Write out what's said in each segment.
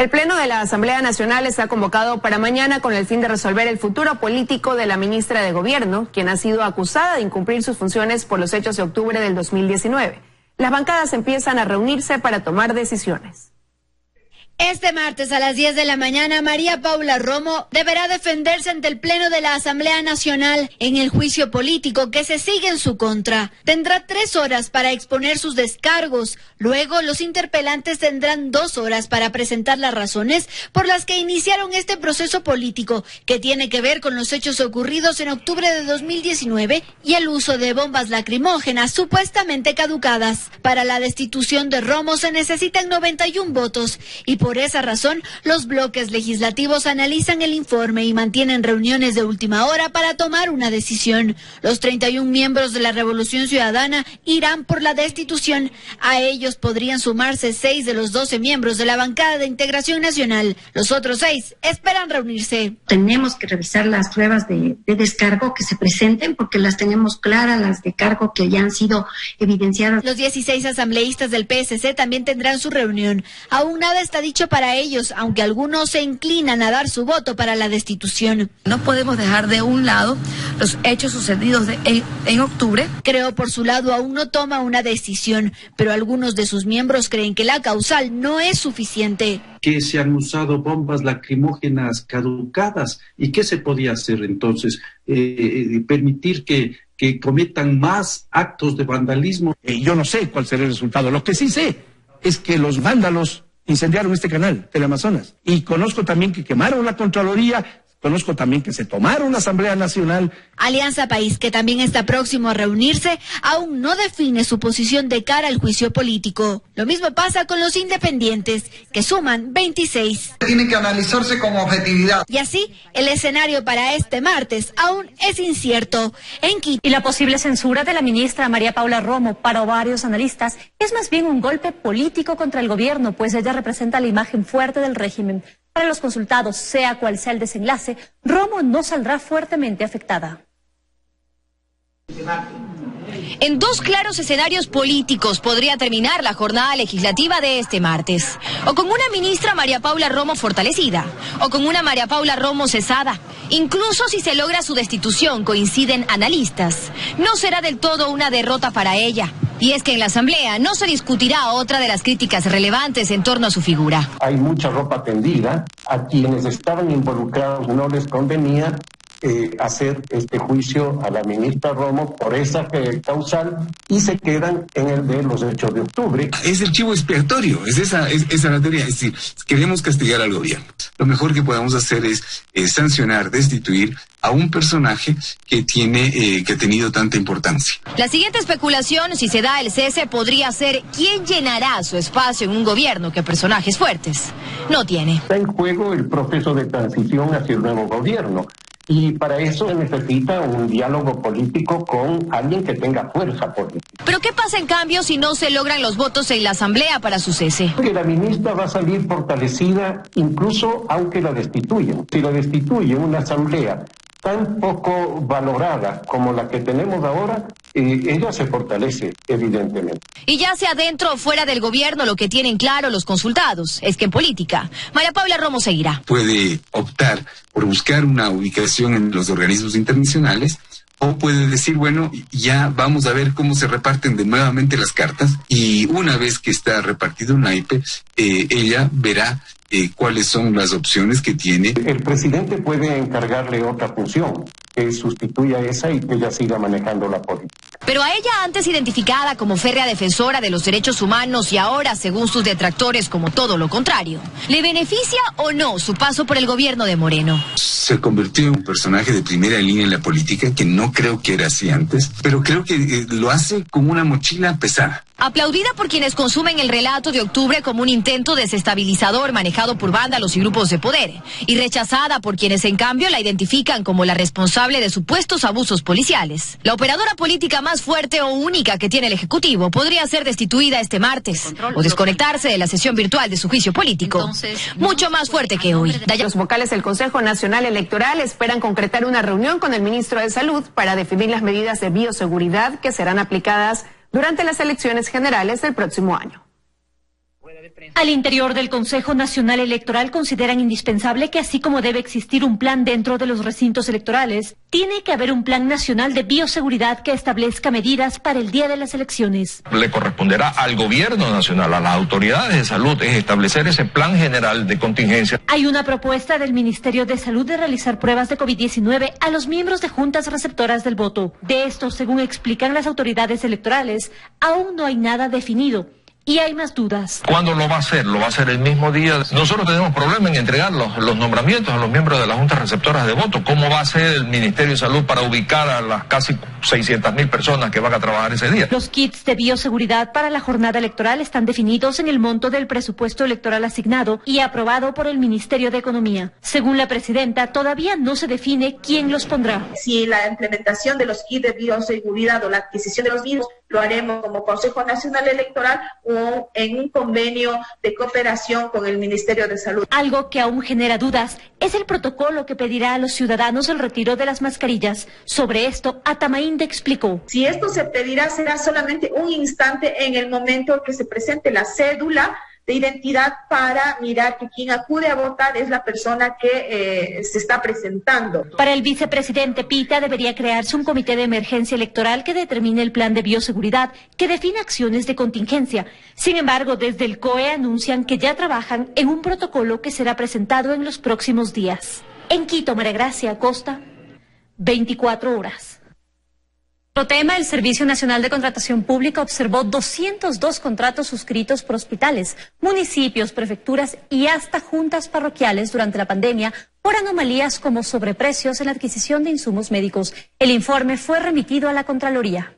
El Pleno de la Asamblea Nacional está convocado para mañana con el fin de resolver el futuro político de la ministra de Gobierno, quien ha sido acusada de incumplir sus funciones por los hechos de octubre del 2019. Las bancadas empiezan a reunirse para tomar decisiones. Este martes a las 10 de la mañana, María Paula Romo deberá defenderse ante el Pleno de la Asamblea Nacional en el juicio político que se sigue en su contra. Tendrá 3 horas para exponer sus descargos. Luego, los interpelantes tendrán 2 horas para presentar las razones por las que iniciaron este proceso político, que tiene que ver con los hechos ocurridos en octubre de 2019 y el uso de bombas lacrimógenas supuestamente caducadas. Para la destitución de Romo se necesitan 91 votos y por esa razón, los bloques legislativos analizan el informe y mantienen reuniones de última hora para tomar una decisión. Los 31 miembros de la Revolución Ciudadana irán por la destitución. A ellos podrían sumarse 6 de los 12 miembros de la bancada de Integración Nacional. Los otros 6 esperan reunirse. Tenemos que revisar las pruebas de descargo que se presenten porque las tenemos claras, las de cargo que ya han sido evidenciadas. Los 16 asambleístas del PSC también tendrán su reunión. Aún nada está dicho para ellos, aunque algunos se inclinan a dar su voto para la destitución. No podemos dejar de un lado los hechos sucedidos en octubre. Creo por su lado aún no toma una decisión, pero algunos de sus miembros creen que la causal no es suficiente. Que se han usado bombas lacrimógenas caducadas. ¿Y qué se podía hacer entonces? Permitir que cometan más actos de vandalismo. Yo no sé cuál será el resultado. Lo que sí sé es que los vándalos incendiaron este canal, Teleamazonas. Y conozco también que quemaron la Contraloría, conozco también que se tomaron la Asamblea Nacional. Alianza País, que también está próximo a reunirse, aún no define su posición de cara al juicio político. Lo mismo pasa con los independientes, que suman 26. Tiene que analizarse con objetividad. Y así, el escenario para este martes aún es incierto. Y la posible censura de la ministra María Paula Romo para varios analistas es más bien un golpe político contra el gobierno, pues ella representa la imagen fuerte del régimen. Para los consultados, sea cual sea el desenlace, Romo no saldrá fuertemente afectada. En 2 claros escenarios políticos podría terminar la jornada legislativa de este martes. O con una ministra María Paula Romo fortalecida, o con una María Paula Romo cesada. Incluso si se logra su destitución, coinciden analistas, no será del todo una derrota para ella. Y es que en la Asamblea no se discutirá otra de las críticas relevantes en torno a su figura. Hay mucha ropa tendida. A quienes estaban involucrados no les convenía hacer este juicio a la ministra Romo por esa causal y se quedan en el de los hechos de octubre. Es el chivo expiatorio, es esa la teoría. Es decir, queremos castigar al gobierno. Lo mejor que podamos hacer es sancionar, destituir a un personaje que ha tenido tanta importancia. La siguiente especulación, si se da el cese, podría ser quién llenará su espacio en un gobierno que personajes fuertes no tiene. Está en juego el proceso de transición hacia el nuevo gobierno. Y para eso se necesita un diálogo político con alguien que tenga fuerza política. ¿Pero qué pasa en cambio si no se logran los votos en la Asamblea para su cese? Que la ministra va a salir fortalecida incluso aunque la destituyan. Si la destituye una Asamblea tan poco valorada como la que tenemos ahora, ella se fortalece, evidentemente. Y ya sea dentro o fuera del gobierno, lo que tienen claro los consultados es que en política, María Paula Romo seguirá. Puede optar por buscar una ubicación en los organismos internacionales, o puede decir, bueno, ya vamos a ver cómo se reparten de nuevamente las cartas, y una vez que está repartido un naipe, ella verá cuáles son las opciones que tiene. El presidente puede encargarle otra función, que sustituya esa y que ella siga manejando la política. Pero a ella, antes identificada como férrea defensora de los derechos humanos y ahora, según sus detractores, como todo lo contrario, ¿le beneficia o no su paso por el gobierno de Moreno? Se convirtió en un personaje de primera línea en la política, que no creo que era así antes, pero creo que lo hace con una mochila pesada. Aplaudida por quienes consumen el relato de octubre como un intento desestabilizador manejado por vándalos y grupos de poder, y rechazada por quienes en cambio la identifican como la responsable de supuestos abusos policiales. La operadora política más fuerte o única que tiene el Ejecutivo podría ser destituida este martes o desconectarse de la sesión virtual de su juicio político. Mucho más fuerte que hoy. Los vocales del Consejo Nacional Electoral esperan concretar una reunión con el ministro de Salud para definir las medidas de bioseguridad que serán aplicadas durante las elecciones generales del próximo año. Al interior del Consejo Nacional Electoral consideran indispensable que así como debe existir un plan dentro de los recintos electorales, tiene que haber un plan nacional de bioseguridad que establezca medidas para el día de las elecciones. Le corresponderá al gobierno nacional, a las autoridades de salud, es establecer ese plan general de contingencia. Hay una propuesta del Ministerio de Salud de realizar pruebas de COVID-19 a los miembros de juntas receptoras del voto. De esto, según explican las autoridades electorales, aún no hay nada definido. Y hay más dudas. ¿Cuándo lo va a hacer? ¿Lo va a hacer el mismo día? Nosotros tenemos problema en entregar los nombramientos a los miembros de las juntas receptoras de voto. ¿Cómo va a hacer el Ministerio de Salud para ubicar a las casi 600.000 personas que van a trabajar ese día? Los kits de bioseguridad para la jornada electoral están definidos en el monto del presupuesto electoral asignado y aprobado por el Ministerio de Economía. Según la presidenta, todavía no se define quién los pondrá. Si la implementación de los kits de bioseguridad o la adquisición de los mismos lo haremos como Consejo Nacional Electoral o en un convenio de cooperación con el Ministerio de Salud. Algo que aún genera dudas es el protocolo que pedirá a los ciudadanos el retiro de las mascarillas. Sobre esto, Atamaínde explicó. Si esto se pedirá, será solamente un instante en el momento que se presente la cédula de identidad para mirar que quien acude a votar es la persona que se está presentando. Para el vicepresidente Pita debería crearse un comité de emergencia electoral que determine el plan de bioseguridad, que define acciones de contingencia. Sin embargo, desde el COE anuncian que ya trabajan en un protocolo que será presentado en los próximos días. En Quito, María Gracia Acosta, 24 horas. Otro tema, el Servicio Nacional de Contratación Pública observó 202 contratos suscritos por hospitales, municipios, prefecturas y hasta juntas parroquiales durante la pandemia por anomalías como sobreprecios en la adquisición de insumos médicos. El informe fue remitido a la Contraloría.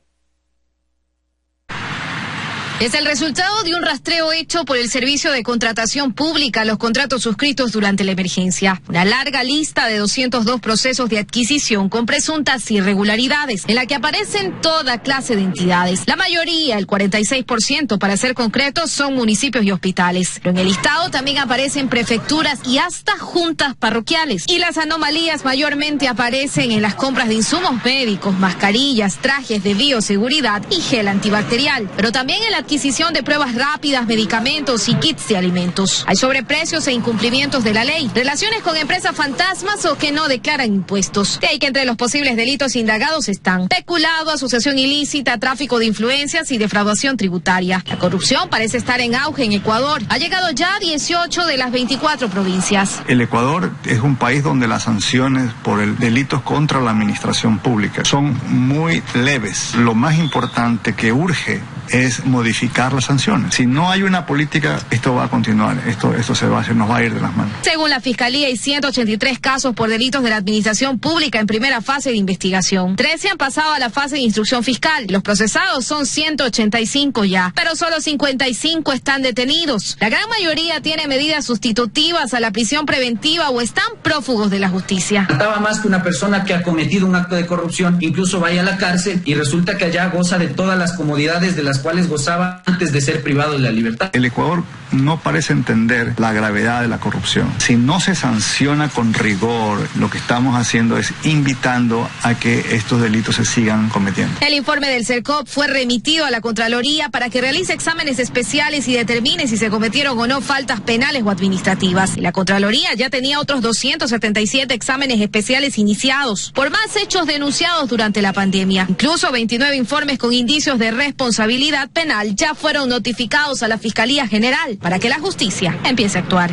Es el resultado de un rastreo hecho por el Servicio de Contratación Pública a los contratos suscritos durante la emergencia. Una larga lista de 202 procesos de adquisición con presuntas irregularidades, en la que aparecen toda clase de entidades. La mayoría, el 46% para ser concretos, son municipios y hospitales. Pero en el listado también aparecen prefecturas y hasta juntas parroquiales. Y las anomalías mayormente aparecen en las compras de insumos médicos, mascarillas, trajes de bioseguridad y gel antibacterial. Pero también en la adquisición de pruebas rápidas, medicamentos y kits de alimentos. Hay sobreprecios e incumplimientos de la ley, relaciones con empresas fantasmas o que no declaran impuestos. De ahí que entre los posibles delitos indagados están peculado, asociación ilícita, tráfico de influencias y defraudación tributaria. La corrupción parece estar en auge en Ecuador. Ha llegado ya a 18 de las 24 provincias. El Ecuador es un país donde las sanciones por el delitos contra la administración pública son muy leves. Lo más importante que urge es modificar las sanciones. Si no hay una política, esto va a continuar, esto se nos va a ir de las manos. Según la Fiscalía, hay 183 casos por delitos de la administración pública en primera fase de investigación. 13 han pasado a la fase de instrucción fiscal. Los procesados son 185 ya, pero solo 55 están detenidos. La gran mayoría tiene medidas sustitutivas a la prisión preventiva o están prófugos de la justicia. Faltaba más que una persona que ha cometido un acto de corrupción incluso vaya a la cárcel y resulta que allá goza de todas las comodidades de las cuales gozaba antes de ser privado de la libertad. El Ecuador no parece entender la gravedad de la corrupción. Si no se sanciona con rigor, lo que estamos haciendo es invitando a que estos delitos se sigan cometiendo. El informe del CERCOP fue remitido a la Contraloría para que realice exámenes especiales y determine si se cometieron o no faltas penales o administrativas. Y la Contraloría ya tenía otros 277 exámenes especiales iniciados por más hechos denunciados durante la pandemia. Incluso 29 informes con indicios de responsabilidad penal ya fueron notificados a la Fiscalía General para que la justicia empiece a actuar.